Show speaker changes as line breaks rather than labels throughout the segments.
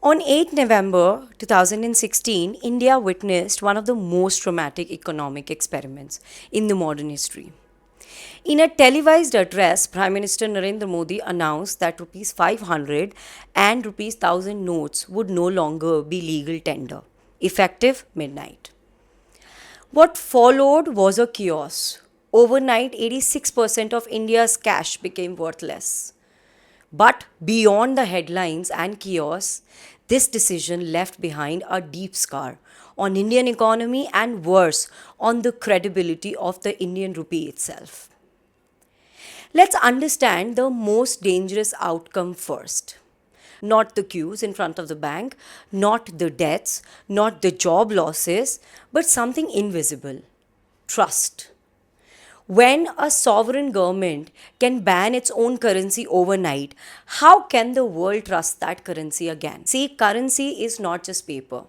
On 8 November 2016, India witnessed one of the most dramatic economic experiments in the modern history. In a televised address, Prime Minister Narendra Modi announced that rupees 500 and rupees 1000 notes would no longer be legal tender, effective midnight. What followed was a chaos. Overnight, 86% of India's cash became worthless. But beyond the headlines and chaos, this decision left behind a deep scar on Indian economy and worse on the credibility of the Indian rupee itself. Let's understand the most dangerous outcome first. Not the queues in front of the bank, not the deaths, not the job losses, but something invisible: trust. When a sovereign government can ban its own currency overnight, how can the world trust that currency again? See, currency is not just paper,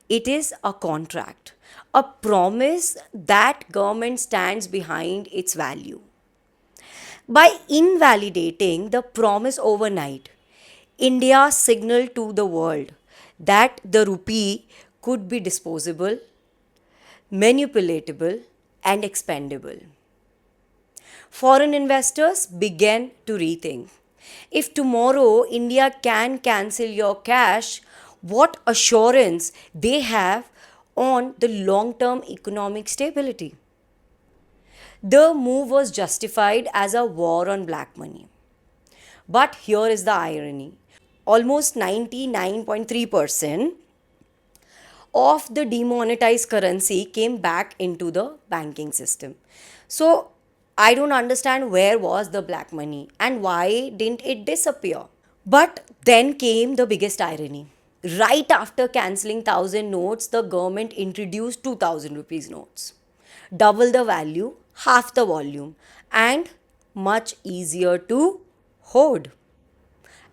it is a contract, a promise that government stands behind its value. By invalidating the promise overnight, India signaled to the world that the rupee could be disposable, manipulatable, and expendable. Foreign investors began to rethink. If tomorrow India can cancel your cash, what assurance they have on the long term economic stability? The move was justified as a war on black money. But here is the irony: almost 99.3% of the demonetized currency came back into the banking system. So I don't understand where was the black money and why didn't it disappear? But then came the biggest irony. Right after cancelling 1000 notes, the government introduced 2000 rupees notes. Double the value, half the volume, and much easier to hoard.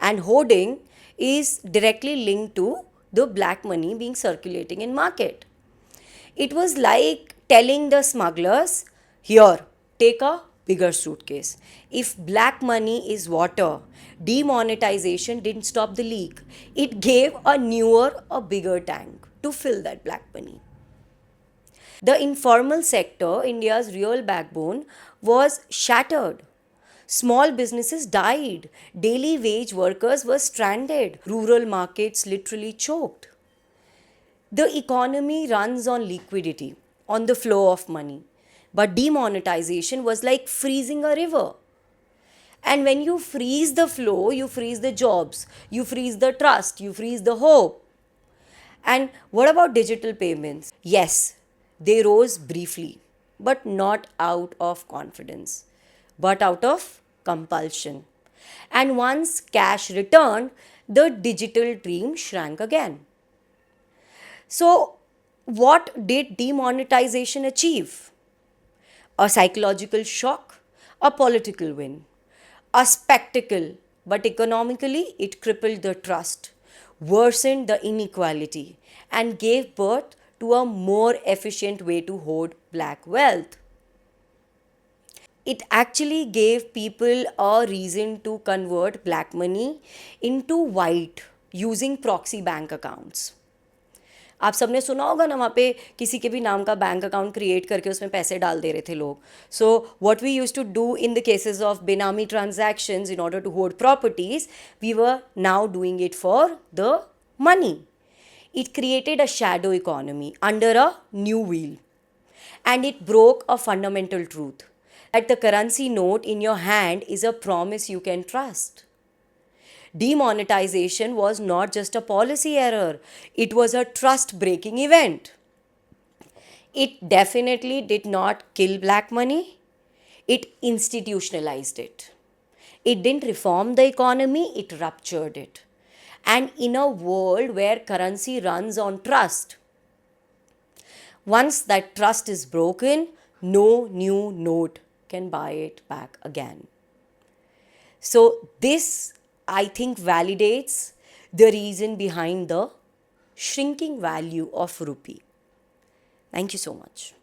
And hoarding is directly linked to the black money being circulating in market. It was like telling the smugglers, here, take a bigger suitcase. If black money is water, demonetization didn't stop the leak. It gave a newer, a bigger tank to fill that black money. The informal sector, India's real backbone, was shattered. Small businesses died. Daily wage workers were stranded. Rural markets literally choked. The economy runs on liquidity, on the flow of money. But demonetization was like freezing a river. And when you freeze the flow, you freeze the jobs, you freeze the trust, you freeze the hope. And what about digital payments? Yes, they rose briefly, but not out of confidence, but out of compulsion. And once cash returned, the digital dream shrank again. So, what did demonetization achieve? A psychological shock, a political win, a spectacle, but economically it crippled the trust, worsened the inequality, and gave birth to a more efficient way to hoard black wealth. It actually gave people a reason to convert black money into white using proxy bank accounts. आप सबने सुना होगा ना, वहाँ पे किसी के भी नाम का बैंक अकाउंट क्रिएट करके उसमें पैसे डाल दे रहे थे लोग. So what we use to do in the cases of benami transactions in order to hold properties, we were now doing it for the money. It created a shadow economy under a new wheel. And it broke a fundamental truth that the currency note in your hand is a promise you can trust. Demonetization was not just a policy error, it was a trust breaking event. It definitely did not kill black money, it institutionalized it. It didn't reform the economy, it ruptured it. And in a world where currency runs on trust, once that trust is broken, no new note can buy it back again. So, this I think validates the reason behind the shrinking value of rupee. Thank you so much.